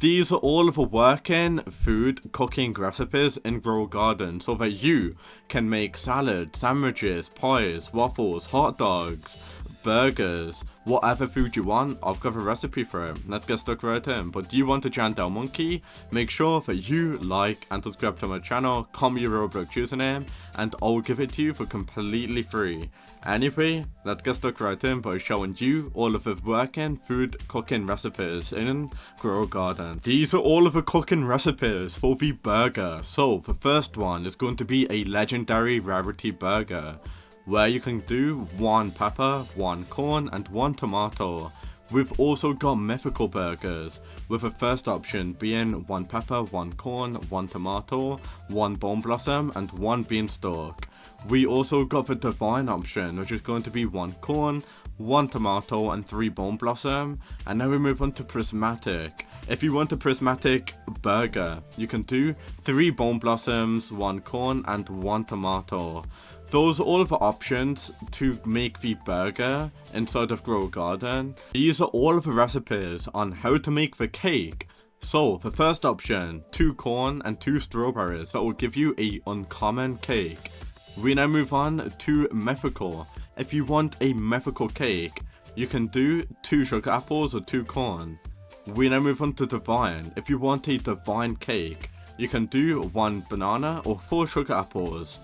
These are all of the working food cooking recipes in Grow Garden so that you can make salad, sandwiches, pies, waffles, hot dogs, burgers, whatever food you want. I've got a recipe for it. Let's get stuck right in. But do you want a Jandel monkey? Make sure that you like and subscribe to my channel, comment your Roblox username, and I'll give it to you for completely free. Anyway, let's get stuck right in by showing you all of the working food cooking recipes in Grow Garden. These are all of the cooking recipes for the burger. So the first one is going to be a legendary rarity burger, where you can do 1 pepper, 1 corn, and 1 tomato. We've also got mythical burgers, with the first option being 1 pepper, 1 corn, 1 tomato, 1 bone blossom, and 1 beanstalk. We also got the divine option, which is going to be 1 corn, 1 tomato, and 3 bone blossom. And now we move on to prismatic. If you want a prismatic burger, you can do 3 bone blossoms, 1 corn, and 1 tomato. Those are all of the options to make the burger inside of Grow Garden. These are all of the recipes on how to make the cake. So the first option, 2 corn and 2 strawberries, that will give you a uncommon cake. We now move on to mythical. If you want a mythical cake, you can do 2 sugar apples or 2 corn. We now move on to divine. If you want a divine cake, you can do 1 banana or 4 sugar apples.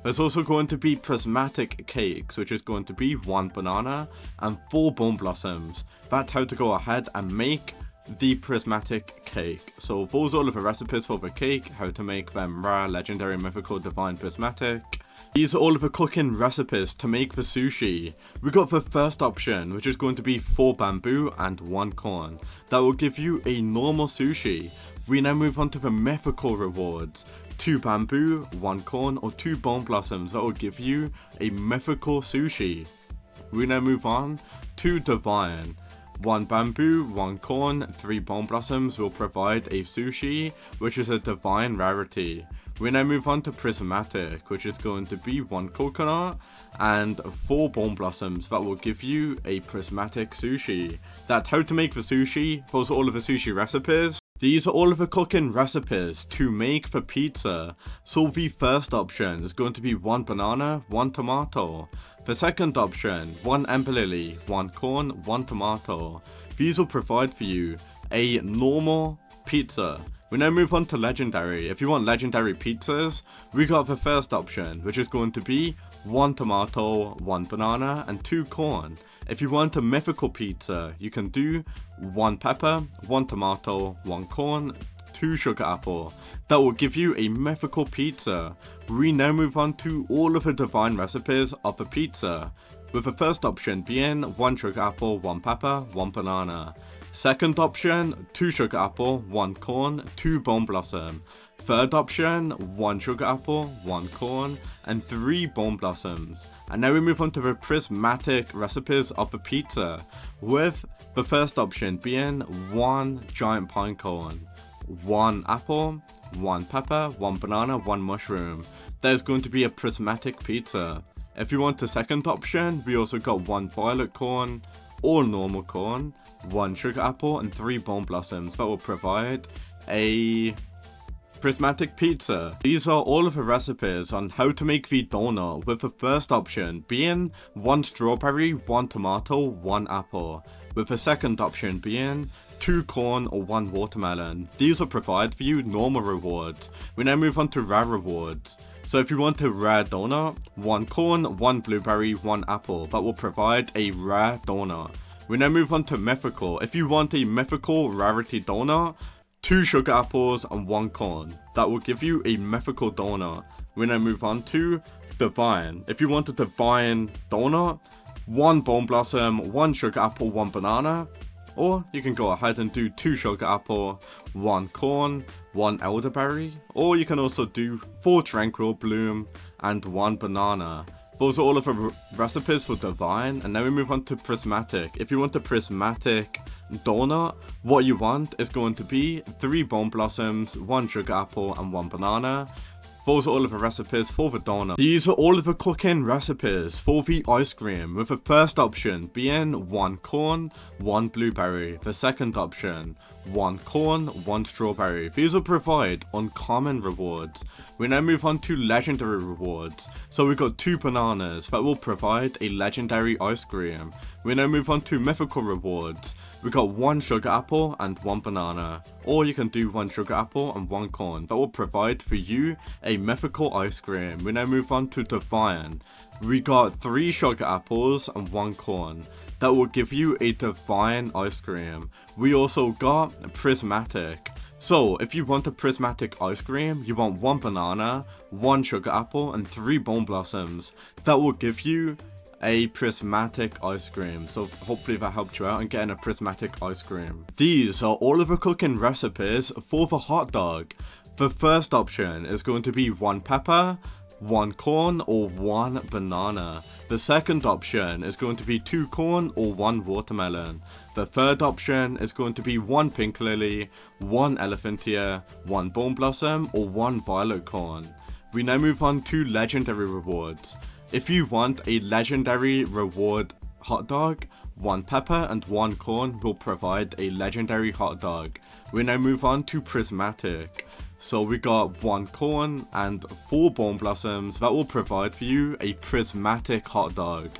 There's also going to be prismatic cakes, which is going to be 1 banana and 4 bone blossoms. That's how to go ahead and make the prismatic cake. So those are all of the recipes for the cake, how to make them rare, legendary, mythical, divine, prismatic. These are all of the cooking recipes to make the sushi. We got the first option, which is going to be 4 bamboo and 1 corn. That will give you a normal sushi. We now move on to the mythical rewards. 2 bamboo, 1 corn, or 2 bone blossoms. That will give you a mythical sushi. We now move on to divine. 1 bamboo, 1 corn, 3 bone blossoms will provide a sushi, which is a divine rarity. We now move on to prismatic, which is going to be 1 coconut and 4 bone blossoms. That will give you a prismatic sushi. That's how to make the sushi. Those are all of the sushi recipes. These are all of the cooking recipes to make the pizza. So the first option is going to be 1 banana, 1 tomato. The second option, 1 ember lily, 1 corn, 1 tomato. These will provide for you a normal pizza. We now move on to legendary. If you want legendary pizzas, we got the first option, which is going to be 1 tomato, 1 banana, and 2 corn. If you want a mythical pizza, you can do 1 pepper, 1 tomato, 1 corn, 2 sugar apple. That will give you a mythical pizza. We now move on to all of the divine recipes of the pizza, with the first option being 1 sugar apple, 1 pepper, 1 banana. Second option, 2 sugar apple, 1 corn, 2 bone blossom. Third option, 1 sugar apple, 1 corn, and 3 bone blossoms. And now we move on to the prismatic recipes of the pizza, with the first option being 1 giant pine cone, 1 apple, 1 pepper, 1 banana, 1 mushroom. There's going to be a prismatic pizza. If you want the second option, we also got 1 violet corn or normal corn, 1 sugar apple, and 3 bone blossoms. That will provide a prismatic pizza. These are all of the recipes on how to make the donut, with the first option being 1 strawberry, 1 tomato, 1 apple, with the second option being 2 corn or 1 watermelon. These will provide for you normal rewards. We now move on to rare rewards. So if you want a rare donut, 1 corn, 1 blueberry, 1 apple. That will provide a rare donut. We now move on to mythical. If you want a mythical rarity donut, 2 sugar apples and 1 corn. That will give you a mythical donut. We now move on to divine. If you want a divine donut, 1 bone blossom, 1 sugar apple, 1 banana. Or you can go ahead and do 2 sugar apple, 1 corn, 1 elderberry. Or you can also do 4 tranquil bloom and 1 banana. Those are all of the recipes for divine. And now we move on to prismatic. If you want a prismatic donut, what you want is going to be 3 bone blossoms, 1 sugar apple, and 1 banana. Those are all of the recipes for the donut. These are all of the cooking recipes for the ice cream, with the first option being 1 corn, 1 blueberry. The second option, 1 corn, 1 strawberry. These will provide uncommon rewards. We now move on to legendary rewards. So we got 2 bananas that will provide a legendary ice cream. We now move on to mythical rewards. We got 1 sugar apple and 1 banana, or you can do 1 sugar apple and 1 corn. That will provide for you a mythical ice cream. We now move on to divine. We got 3 sugar apples and 1 corn. That will give you a divine ice cream. We also got prismatic. So, if you want a prismatic ice cream, you want 1 banana, 1 sugar apple, and 3 bone blossoms. That will give you a prismatic ice cream. So hopefully that helped you out in getting a prismatic ice cream. These are all of the cooking recipes for the hot dog. The first option is going to be 1 pepper, 1 corn, or 1 banana. The second option is going to be 2 corn or 1 watermelon. The third option is going to be 1 pink lily, 1 elephant ear, 1 bone blossom, or 1 violet corn. We now move on to legendary rewards. If you want a legendary reward hot dog, 1 pepper and 1 corn will provide a legendary hot dog. We now move on to prismatic. So we got 1 corn and 4 bone blossoms that will provide for you a prismatic hot dog.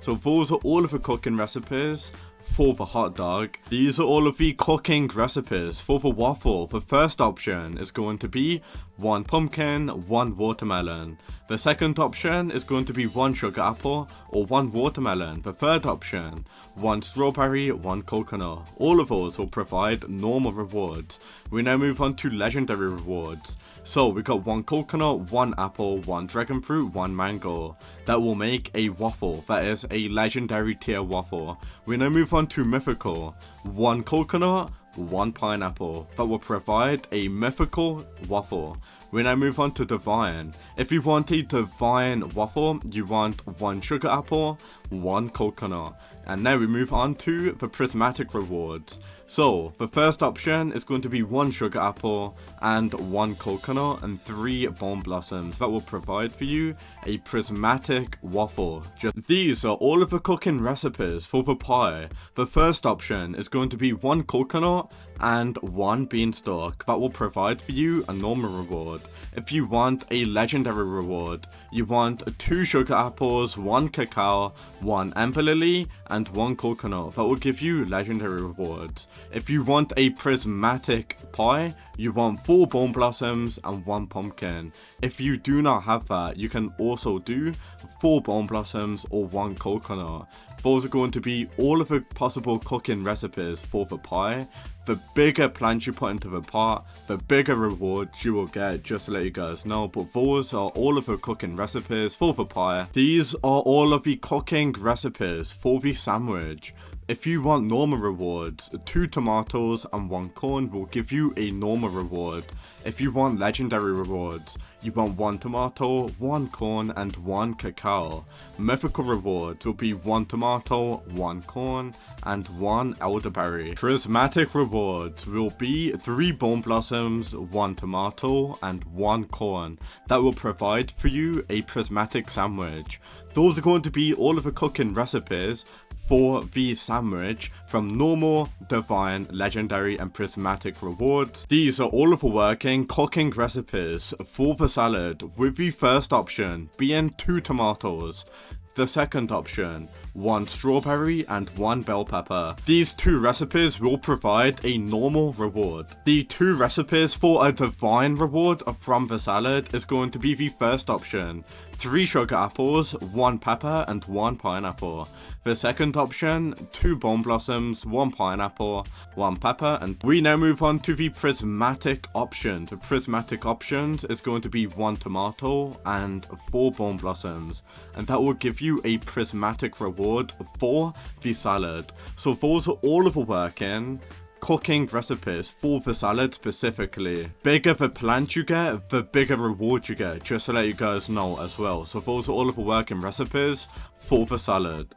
So those are all of the cooking recipes for the hot dog. These are all of the cooking recipes for the waffle. The first option is going to be 1 pumpkin, 1 watermelon. The second option is going to be 1 sugar apple or 1 watermelon. The third option, 1 strawberry, 1 coconut. All of those will provide normal rewards. We now move on to legendary rewards. So we got 1 coconut, 1 apple, 1 dragon fruit, 1 mango. That will make a waffle. That is a legendary tier waffle. We now move on to mythical. 1 coconut, 1 pineapple. That will provide a mythical waffle. We now move on to divine. If you want a divine waffle, you want 1 sugar apple, 1 coconut. And now we move on to the prismatic rewards. So the first option is going to be 1 sugar apple and 1 coconut and 3 bone blossoms. That will provide for you a prismatic waffle. These are all of the cooking recipes for the pie. The first option is going to be 1 coconut and 1 beanstalk. That will provide for you a normal reward. If you want a legendary reward, you want 2 sugar apples, 1 cacao, 1 amber lily, and 1 coconut. That will give you legendary rewards. If you want a prismatic pie, you want 4 bone blossoms and 1 pumpkin. If you do not have that, you can also do 4 bone blossoms or 1 coconut. Those are going to be all of the possible cooking recipes for the pie. The bigger plants you put into the pot, the bigger rewards you will get, just to let you guys know. But those are all of the cooking recipes for the pie. These are all of the cooking recipes for the sandwich. If you want normal rewards, 2 tomatoes and 1 corn will give you a normal reward. If you want legendary rewards, you want 1 tomato, 1 corn, and 1 cacao. Mythical rewards will be 1 tomato, 1 corn, and 1 elderberry. Prismatic rewards will be 3 bone blossoms, 1 tomato, and 1 corn. That will provide for you a prismatic sandwich. Those are going to be all of the cooking recipes for the sandwich from normal, divine, legendary, and prismatic rewards. These are all of the working cooking recipes for the salad, with the first option being 2 tomatoes. The second option, 1 strawberry and 1 bell pepper. These 2 recipes will provide a normal reward. The 2 recipes for a divine reward from the salad is going to be the first option, 3 sugar apples, 1 pepper, and 1 pineapple. The second option, 2 bone blossoms, 1 pineapple, 1 pepper, and we now move on to the prismatic option. The prismatic options is going to be 1 tomato and 4 bone blossoms, and that will give you a prismatic reward for the salad. So those are all of the working cooking recipes for the salad specifically. Bigger the plant you get, the bigger reward you get, just to let you guys know as well. So those are all of the working recipes for the salad.